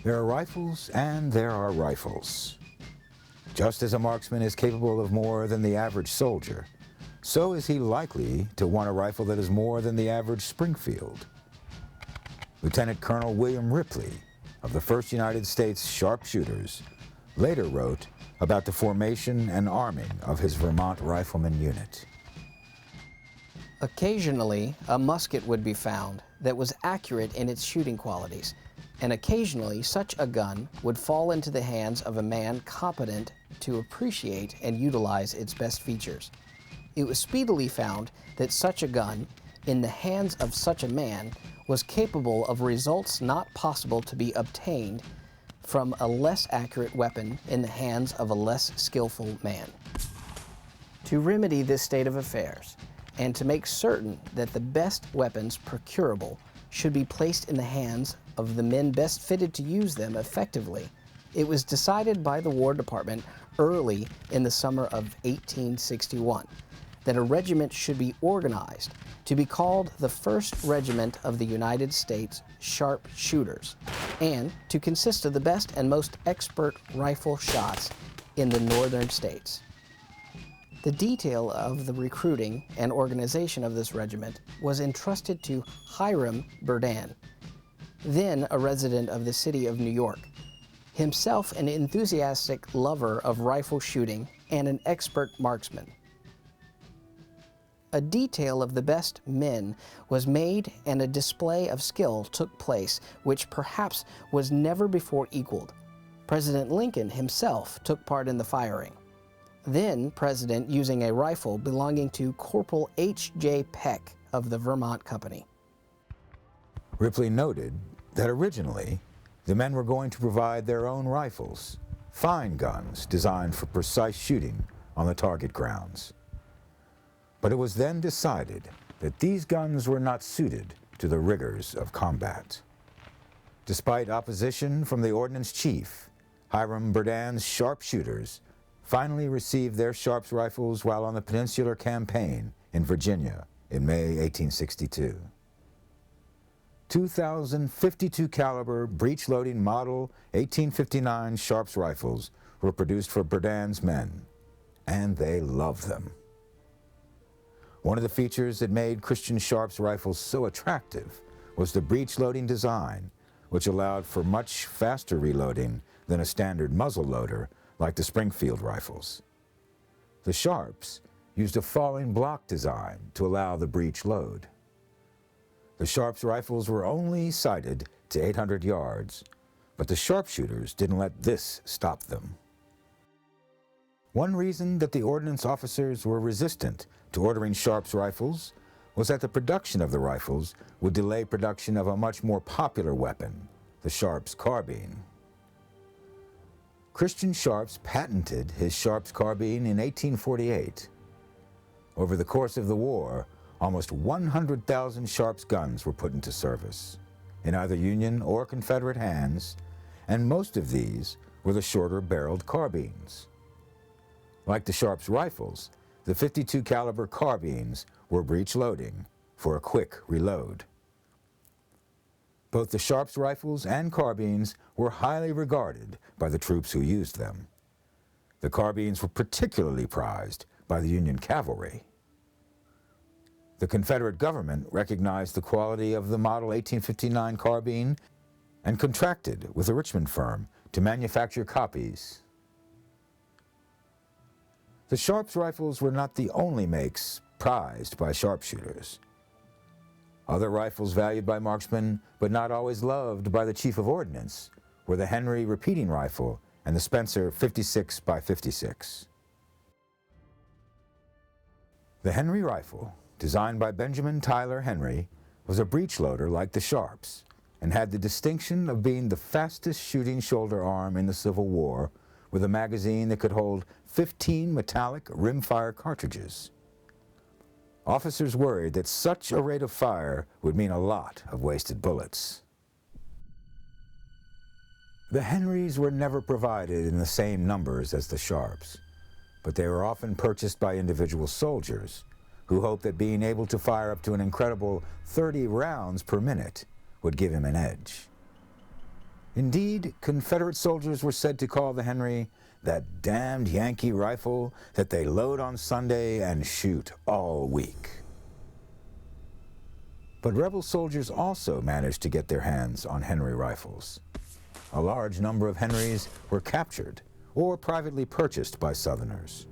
There are rifles and there are rifles. Just as a marksman is capable of more than the average soldier, so is he likely to want a rifle that is more than the average Springfield. Lieutenant Colonel William Ripley of the 1st United States Sharpshooters later wrote about the formation and arming of his Vermont Rifleman unit. Occasionally, a musket would be found that was accurate in its shooting qualities, and occasionally such a gun would fall into the hands of a man competent to appreciate and utilize its best features. It was speedily found that such a gun, in the hands of such a man, was capable of results not possible to be obtained from a less accurate weapon in the hands of a less skillful man. To remedy this state of affairs, and to make certain that the best weapons procurable should be placed in the hands of the men best fitted to use them effectively, it was decided by the War Department early in the summer of 1861 that a regiment should be organized to be called the 1st Regiment of the United States Sharpshooters, and to consist of the best and most expert rifle shots in the northern states. The detail of the recruiting and organization of this regiment was entrusted to Hiram Berdan, then a resident of the city of New York, himself an enthusiastic lover of rifle shooting and an expert marksman. A detail of the best men was made and a display of skill took place which perhaps was never before equaled. President Lincoln himself took part in the firing. Then President using a rifle belonging to Corporal H.J. Peck of the Vermont Company. Ripley noted that originally the men were going to provide their own rifles, fine guns designed for precise shooting on the target grounds. But it was then decided that these guns were not suited to the rigors of combat. Despite opposition from the ordnance chief, Hiram Berdan's sharpshooters finally received their Sharps rifles while on the Peninsular Campaign in Virginia in May 1862. 2,052 caliber breech-loading model 1859 Sharps rifles were produced for Berdan's men, and they loved them. One of the features that made Christian Sharps rifles so attractive was the breech-loading design, which allowed for much faster reloading than a standard muzzle loader like the Springfield rifles. The Sharps used a falling block design to allow the breech load. The Sharps rifles were only sighted to 800 yards, but the sharpshooters didn't let this stop them. One reason that the ordnance officers were resistant to ordering Sharps rifles was that the production of the rifles would delay production of a much more popular weapon, the Sharps carbine. Christian Sharps patented his Sharps carbine in 1848. Over the course of the war, almost 100,000 Sharps guns were put into service, in either Union or Confederate hands, and most of these were the shorter-barreled carbines. Like the Sharps rifles, the .52 caliber carbines were breech-loading for a quick reload. Both the Sharps rifles and carbines were highly regarded by the troops who used them. The carbines were particularly prized by the Union cavalry. The Confederate government recognized the quality of the model 1859 carbine and contracted with a Richmond firm to manufacture copies. The Sharps rifles were not the only makes prized by sharpshooters. Other rifles valued by marksmen, but not always loved by the Chief of Ordnance, were the Henry repeating rifle and the Spencer 56x56. The Henry rifle, designed by Benjamin Tyler Henry, was a breech loader like the Sharps and had the distinction of being the fastest shooting shoulder arm in the Civil War, with a magazine that could hold 15 metallic rimfire cartridges. Officers worried that such a rate of fire would mean a lot of wasted bullets. The Henrys were never provided in the same numbers as the Sharps, but they were often purchased by individual soldiers who hoped that being able to fire up to an incredible 30 rounds per minute would give him an edge. Indeed, Confederate soldiers were said to call the Henry that damned Yankee rifle that they load on Sunday and shoot all week. But rebel soldiers also managed to get their hands on Henry rifles. A large number of Henrys were captured or privately purchased by Southerners.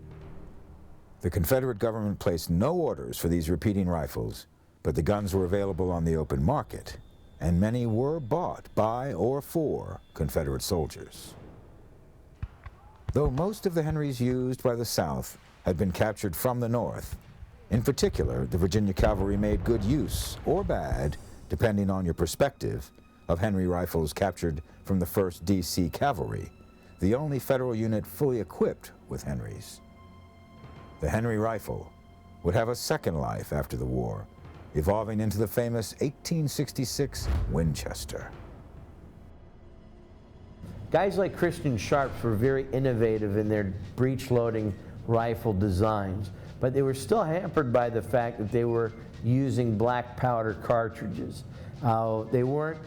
The Confederate government placed no orders for these repeating rifles, but the guns were available on the open market, and many were bought by or for Confederate soldiers. Though most of the Henrys used by the South had been captured from the North, in particular, the Virginia cavalry made good use, or bad, depending on your perspective, of Henry rifles captured from the 1st D.C. Cavalry, the only Federal unit fully equipped with Henrys. The Henry rifle would have a second life after the war, evolving into the famous 1866 Winchester. Guys like Christian Sharps were very innovative in their breech-loading rifle designs, but they were still hampered by the fact that they were using black powder cartridges. They weren't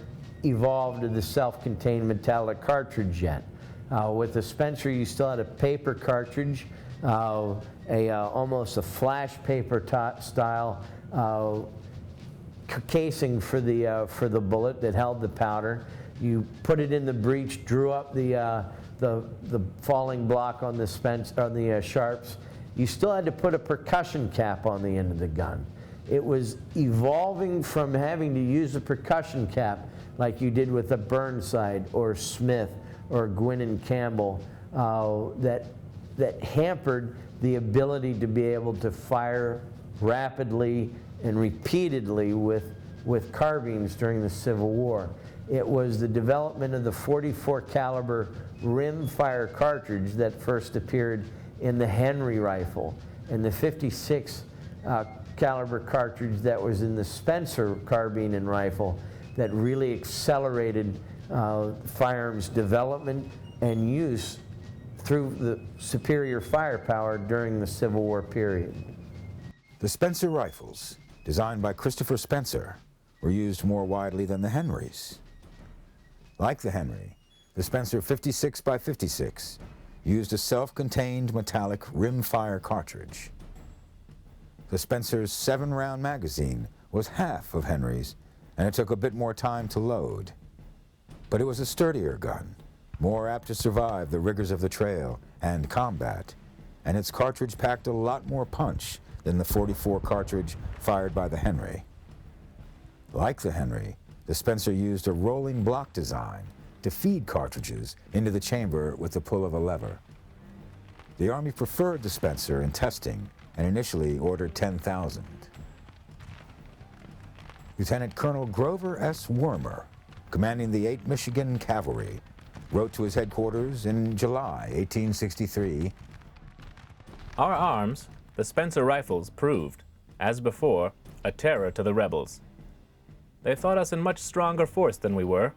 evolved to the self-contained metallic cartridge yet. With the Spencer, you still had a paper cartridge, almost a flash paper style casing for the bullet that held the powder. You put it in the breech, drew up the falling block on the Sharps. You still had to put a percussion cap on the end of the gun. It was evolving from having to use a percussion cap like you did with a Burnside or Smith or Gwynn and Campbell that hampered the ability to be able to fire rapidly and repeatedly with carbines during the Civil War. It was the development of the .44 caliber rim-fire cartridge that first appeared in the Henry rifle, and the .56 caliber cartridge that was in the Spencer carbine and rifle that really accelerated firearms development and use through the superior firepower during the Civil War period. The Spencer rifles, designed by Christopher Spencer, were used more widely than the Henrys. Like the Henry, the Spencer 56 by 56 used a self-contained metallic rim-fire cartridge. The Spencer's 7-round magazine was half of Henry's, and it took a bit more time to load. But it was a sturdier gun, more apt to survive the rigors of the trail and combat, and its cartridge packed a lot more punch than the .44 cartridge fired by the Henry. Like the Henry, the Spencer used a rolling block design to feed cartridges into the chamber with the pull of a lever. The Army preferred the Spencer in testing and initially ordered 10,000. Lieutenant Colonel Grover S. Wormer, commanding the 8th Michigan Cavalry, wrote to his headquarters in July 1863, "Our arms, the Spencer rifles, proved, as before, a terror to the rebels. They thought us in much stronger force than we were,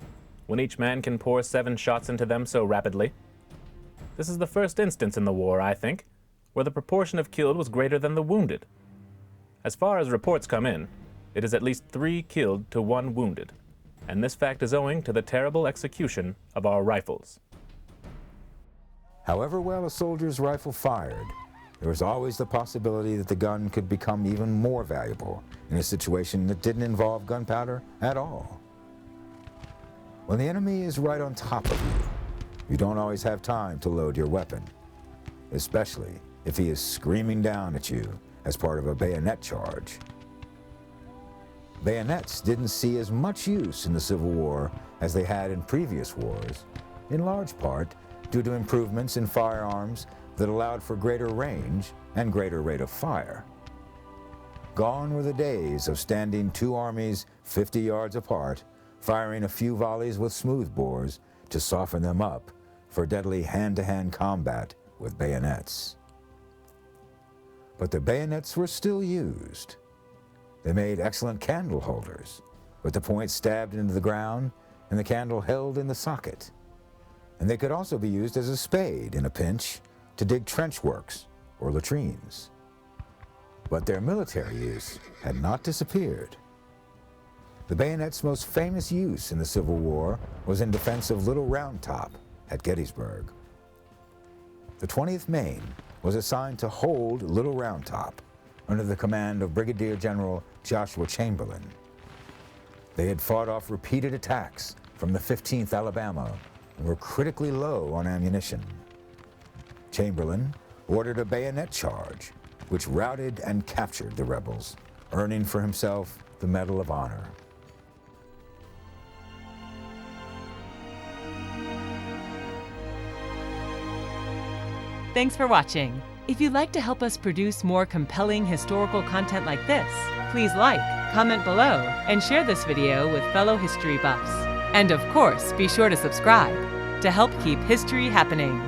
when each man can pour 7 shots into them so rapidly. This is the first instance in the war, I think, where the proportion of killed was greater than the wounded. As far as reports come in, it is at least 3 killed to 1 wounded, and this fact is owing to the terrible execution of our rifles." However well a soldier's rifle fired, there was always the possibility that the gun could become even more valuable in a situation that didn't involve gunpowder at all. When the enemy is right on top of you, you don't always have time to load your weapon, especially if he is screaming down at you as part of a bayonet charge. Bayonets didn't see as much use in the Civil War as they had in previous wars, in large part due to improvements in firearms that allowed for greater range and greater rate of fire. Gone were the days of standing 2 armies 50 yards apart, firing a few volleys with smoothbores to soften them up for deadly hand-to-hand combat with bayonets. But the bayonets were still used. They made excellent candle holders, with the point stabbed into the ground and the candle held in the socket. And they could also be used as a spade in a pinch to dig trench works or latrines. But their military use had not disappeared. The bayonet's most famous use in the Civil War was in defense of Little Round Top at Gettysburg. The 20th Maine was assigned to hold Little Round Top under the command of Brigadier General Joshua Chamberlain. They had fought off repeated attacks from the 15th Alabama and were critically low on ammunition. Chamberlain ordered a bayonet charge, which routed and captured the rebels, earning for himself the Medal of Honor. Thanks for watching. If you'd like to help us produce more compelling historical content like this, please like, comment below, and share this video with fellow history buffs. And of course, be sure to subscribe to help keep history happening.